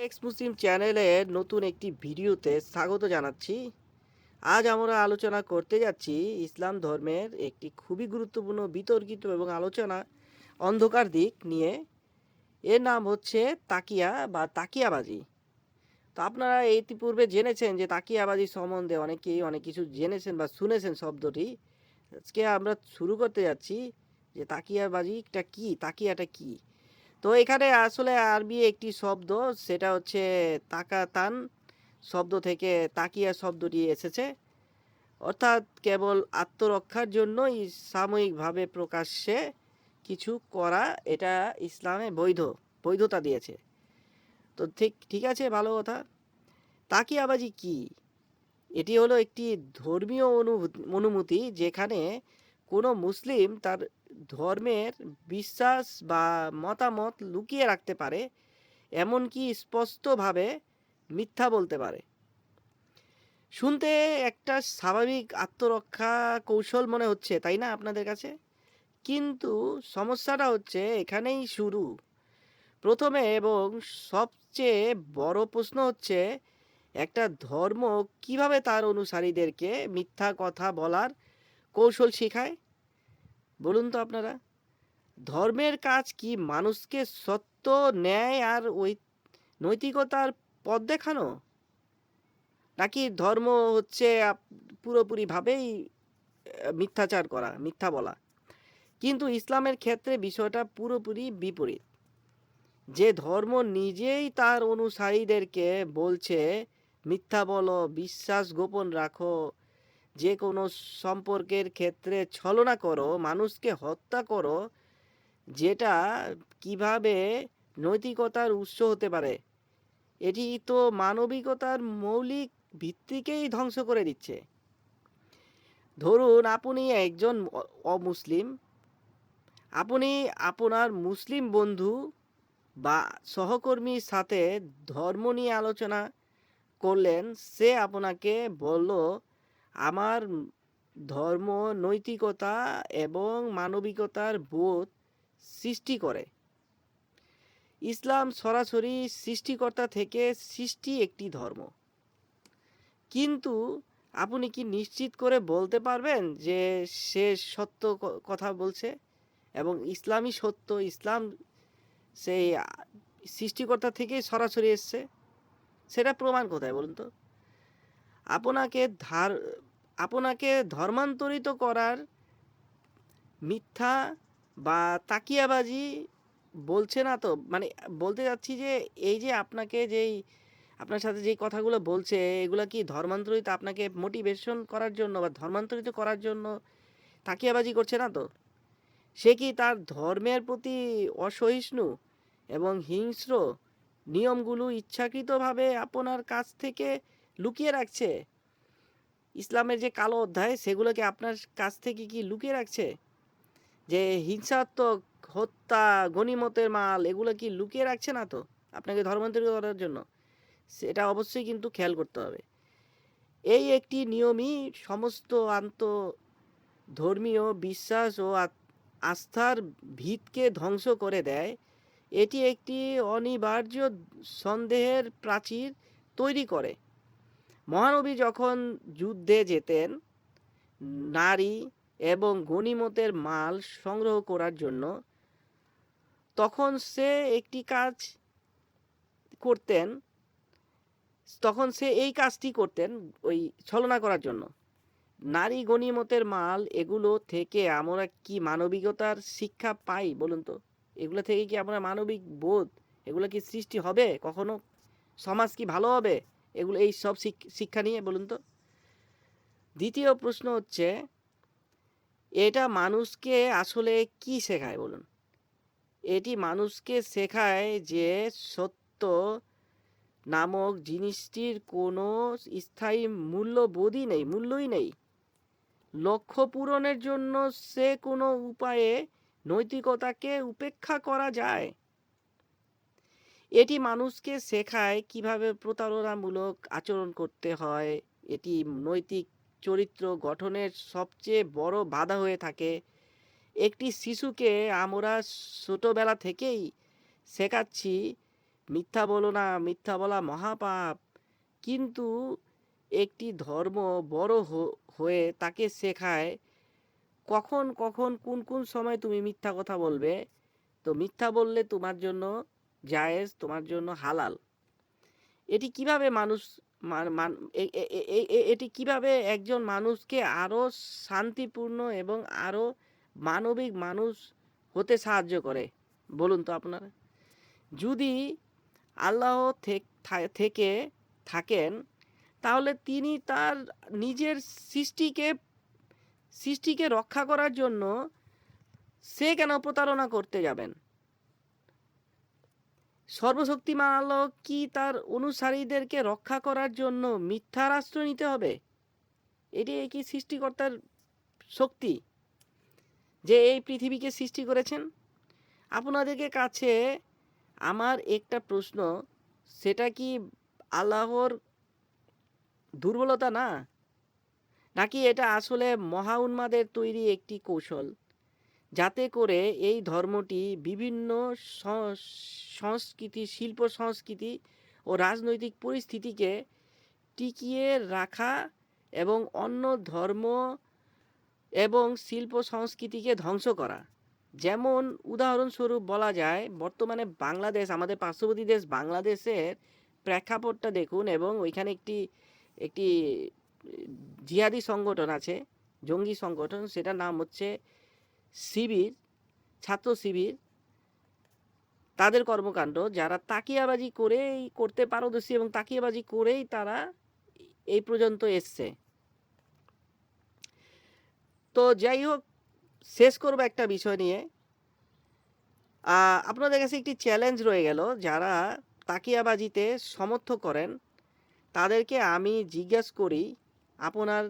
X মুসলিম চ্যানেলের নতুন একটি ভিডিওতে স্বাগত জানাচ্ছি। আজ আমরা আলোচনা করতে যাচ্ছি ইসলাম ধর্মের একটি খুবই গুরুত্বপূর্ণ বিতর্কিত এবং আলোচনা অন্ধকার দিক নিয়ে। এর নাম হচ্ছে তাকিয়া বা তাকিয়াবাজি। তো আপনারা ইতিপূর্বে জেনেছেন যে তাকিয়াবাজি সম্বন্ধে অনেকেই অনেক কিছু জেনেছেন বা শুনেছেন শব্দটি। আজকে আমরা শুরু করতে যাচ্ছি যে তাকিয়াবাজিটা কি, তাকিয়াটা কি। তো এখানে আসলে আরবি একটি শব্দ, সেটা হচ্ছে তাকাতান শব্দ থেকে তাকিয়া শব্দটি এসেছে। অর্থাৎ কেবল আত্মরক্ষার জন্যই সাময়িকভাবে প্রকাশ্যে কিছু করা, এটা ইসলামে বৈধতা দিয়েছে। তো ঠিক ঠিক আছে, ভালো কথা। তাকিয়াবাজি কি? এটি হলো একটি ধর্মীয় অনুমতি যেখানে কোনো মুসলিম তার ধর্মের বিশ্বাস বা মতামত লুকিয়ে রাখতে পারে, এমনকি স্পষ্টভাবে মিথ্যা বলতে পারে। শুনতে একটা স্বাভাবিক আত্মরক্ষা কৌশল মনে হচ্ছে, তাই না আপনাদের কাছে? কিন্তু সমস্যাটা হচ্ছে এখানেই শুরু। প্রথমে এবং সবচেয়ে বড় প্রশ্ন হচ্ছে, একটা ধর্ম কিভাবে তার অনুসারীদেরকে মিথ্যা কথা বলার কৌশল শেখায়? বলুন তো আপনারা। ধর্মের কাজ কি মানুষকে সত্য, ন্যায় আর ওই নৈতিকতার পথ দেখানো? নাকি ধর্ম হচ্ছে পুরোপুরিভাবেই মিথ্যাচার করা, মিথ্যা বলা? কিন্তু ইসলামের ক্ষেত্রে বিষয়টা পুরোপুরি বিপরীত। যে ধর্ম নিজেই তার অনুসারীদেরকে বলছে মিথ্যা বলো, বিশ্বাস গোপন রাখো, যে কোনো সম্পর্কের ক্ষেত্রে ছলনা করো, মানুষকে হত্যা করো, যেটা কিভাবে নৈতিকতার উৎস হতে পারে? এটি তো মানবিকতার মৌলিক ভিত্তিকেই ধ্বংস করে দিচ্ছে। ধরুন আপনি একজন অমুসলিম, আপনি আপনার মুসলিম বন্ধু বা সহকর্মীর সাথে ধর্ম নিয়ে আলোচনা করলেন। সে আপনাকে বলল, আমার ধর্ম নৈতিকতা এবং মানবিকতার বোধ সৃষ্টি করে। ইসলাম সরাসরি সৃষ্টিকর্তা থেকে সৃষ্টি একটি ধর্ম। কিন্তু আপনি কি নিশ্চিত করে বলতে পারবেন যে সে সত্য কথা বলছে এবং ইসলামই সত্য, ইসলাম সেই সৃষ্টিকর্তা থেকেই সরাসরি এসছে? সেটা প্রমাণ কোথায় বলুন তো? আপনাকে আপনাকে ধর্মান্তরিত করার মিথ্যা বা তাকিয়াবাজি বলছে না তো। মানে বলতে যাচ্ছি যে এই যে আপনাকে যেই আপনার সাথে যেই কথাগুলো বলছে, এগুলা কি ধর্মান্তরিত, আপনাকে মোটিভেশন করার জন্য বা ধর্মান্তরিত করার জন্য তাকিয়াবাজি করছে না তো? সে কি তার ধর্মের প্রতি অসহিষ্ণু এবং হিংস্র নিয়মগুলো ইচ্ছাকৃতভাবে আপনার কাছ থেকে লুকিয়ে রাখছে? ইসলামের যে কালো অধ্যায়, সেগুলোকে আপনার কাছ থেকে কি লুকিয়ে রাখছে? যে হিংসাত্মক, হত্যা, গনিমতের মাল, এগুলো কি লুকিয়ে রাখছে না তো আপনাকে ধর্মান্তরিত করার জন্য? সেটা অবশ্যই কিন্তু খেয়াল করতে হবে। এই একটি নিয়মই সমস্ত ধর্মীয় বিশ্বাস ও আস্থার ভিতকে ধ্বংস করে দেয়। এটি একটি অনিবার্য সন্দেহের প্রাচীর তৈরি করে। মহানবী যখন যুদ্ধে যেতেন নারী এবং গনিমতের মাল সংগ্রহ করার জন্য, তখন সে একটি কাজ করতেন, তখন সে এই কাজটি করতেন ওই ছলনা করার জন্য। নারী গনিমতের মাল, এগুলো থেকে আমরা কি মানবিকতার শিক্ষা পাই বলুন তো? এগুলো থেকে কি আমরা মানবিক বোধ, এগুলো কি সৃষ্টি হবে কখনো? সমাজ কি ভালো হবে এগুলো, এই সব শিক্ষা নিয়ে বলুন তো? দ্বিতীয় প্রশ্ন হচ্ছে, এটা মানুষকে আসলে কি শেখায় বলুন? এটি মানুষকে শেখায় যে সত্য নামক জিনিসটির কোনো স্থায়ী মূল্যই নেই। লক্ষ্য পূরণের জন্য সে কোনো উপায়ে নৈতিকতাকে উপেক্ষা করা যায়। এটি মানুষকে শেখায় কিভাবে প্রতারণামূলক আচরণ করতে হয়। এটি নৈতিক চরিত্র গঠনের সবচেয়ে বড় বাধা হয়ে থাকে। একটি শিশুকে আমরা ছোটবেলা থেকেই শেখাচ্ছি মিথ্যা বলো না, মিথ্যা বলা মহাপাপ। কিন্তু একটি ধর্ম বড় হয়ে তাকে শেখায় কখন কখন কোন কোন সময় তুমি মিথ্যা কথা বলবে। তো মিথ্যা বললে তোমার জন্য জায়েজ, তোমার জন্য হালাল। এটি কিভাবে মানুষ এটি কিভাবে একজন মানুষকে আরো শান্তিপূর্ণ এবং আরো মানবিক মানুষ হতে সাহায্য করে বলুন তো আপনারা? যদি আল্লাহ থেকে থাকেন, তাহলে তিনি তার নিজের সৃষ্টিকে রক্ষা করার জন্য সে কেন প্রতারণা করতে যাবেন? সর্বশক্তিমান আল্লাহ কি তার অনুসারীদেরকে রক্ষা করার জন্য মিথ্যার আশ্রয় নিতে হবে? এটি কি সৃষ্টিকর্তার শক্তি যে এই পৃথিবীকে সৃষ্টি করেছেন? আপনাদেরকে কাছে আমার একটা প্রশ্ন, সেটা কি আল্লাহর দুর্বলতা না, নাকি এটা আসলে মহা উন্মাদের তৈরি একটি কৌশল, যাতে করে এই ধর্মটি বিভিন্ন সংস্কৃতি, শিল্প সংস্কৃতি ও রাজনৈতিক পরিস্থিতিকে টিকিয়ে রাখা এবং অন্য ধর্ম এবং শিল্প সংস্কৃতিকে ধ্বংস করা? যেমন উদাহরণস্বরূপ বলা যায়, বর্তমানে বাংলাদেশ, আমাদের পার্শ্ববর্তী দেশ বাংলাদেশের প্রেক্ষাপটটা দেখুন, এবং ওইখানে একটি একটি জিহাদি সংগঠন আছে, জঙ্গি সংগঠন, সেটার নাম হচ্ছে শিবির, ছাত্র শিবির। তাদের কর্মকাণ্ড, যারা তাকিয়াবাজি করেই করতে পারদর্শী এবং তাকিয়াবাজি করেই তারা এই পর্যন্ত এসছে। তো যাই হোক, শেষ করব একটা বিষয় নিয়ে। আপনাদের কাছে একটি চ্যালেঞ্জ রয়ে গেল, যারা তাকিয়াবাজিতে সমর্থন করেন তাদেরকে আমি জিজ্ঞেস করি, আপনার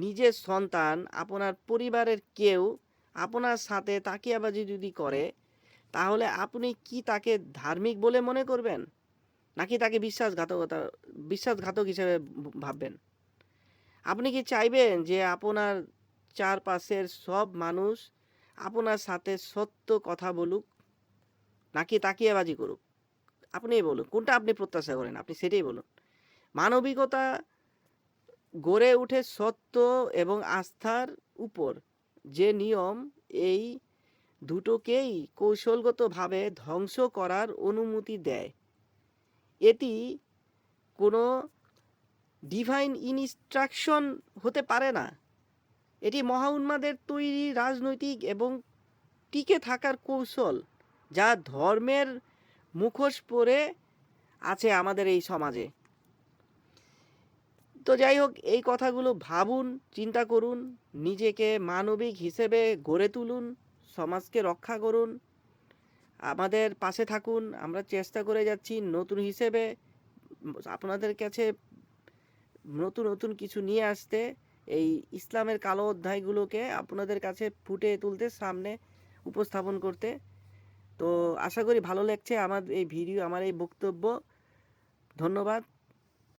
নিজের সন্তান, আপনার পরিবারের কেউ আপনার সাথে তাকিয়াবাজি যদি করে, তাহলে আপনি কি তাকে ধার্মিক বলে মনে করবেন, নাকি তাকে বিশ্বাসঘাতক হিসেবে ভাববেন? আপনি কি চাইবেন যে আপনার চারপাশের সব মানুষ আপনার সাথে সত্য কথা বলুক, নাকি তাকিয়াবাজি করুক? আপনিই বলুন, কোনটা আপনি প্রত্যাশা করেন, আপনি সেটাই বলুন। মানবিকতা গড়ে ওঠে সত্য এবং আস্থার উপর। যে নিয়ম এই দুটোকেই কৌশলগতভাবে ধ্বংস করার অনুমতি দেয়, এটি কোনো ডিভাইন ইনস্ট্রাকশন হতে পারে না। এটি মহা উন্মাদের তৈরি রাজনৈতিক এবং টিকে থাকার কৌশল, যা ধর্মের মুখোশ পরে আছে আমাদের এই সমাজে। তো যাই হোক, এই কথাগুলো ভাবুন, চিন্তা করুন, নিজেকে মানবিক হিসেবে গড়ে তুলুন, সমাজকে রক্ষা করুন, আমাদের পাশে থাকুন। আমরা চেষ্টা করে যাচ্ছি নতুন হিসেবে আপনাদের কাছে নতুন নতুন কিছু নিয়ে আসতে, এই ইসলামের কালো অধ্যায়গুলোকে আপনাদের কাছে ফুটে তুলতে, সামনে উপস্থাপন করতে। তো আশা করি ভালো লাগছে আমার এই ভিডিও, আমার এই বক্তব্য। ধন্যবাদ।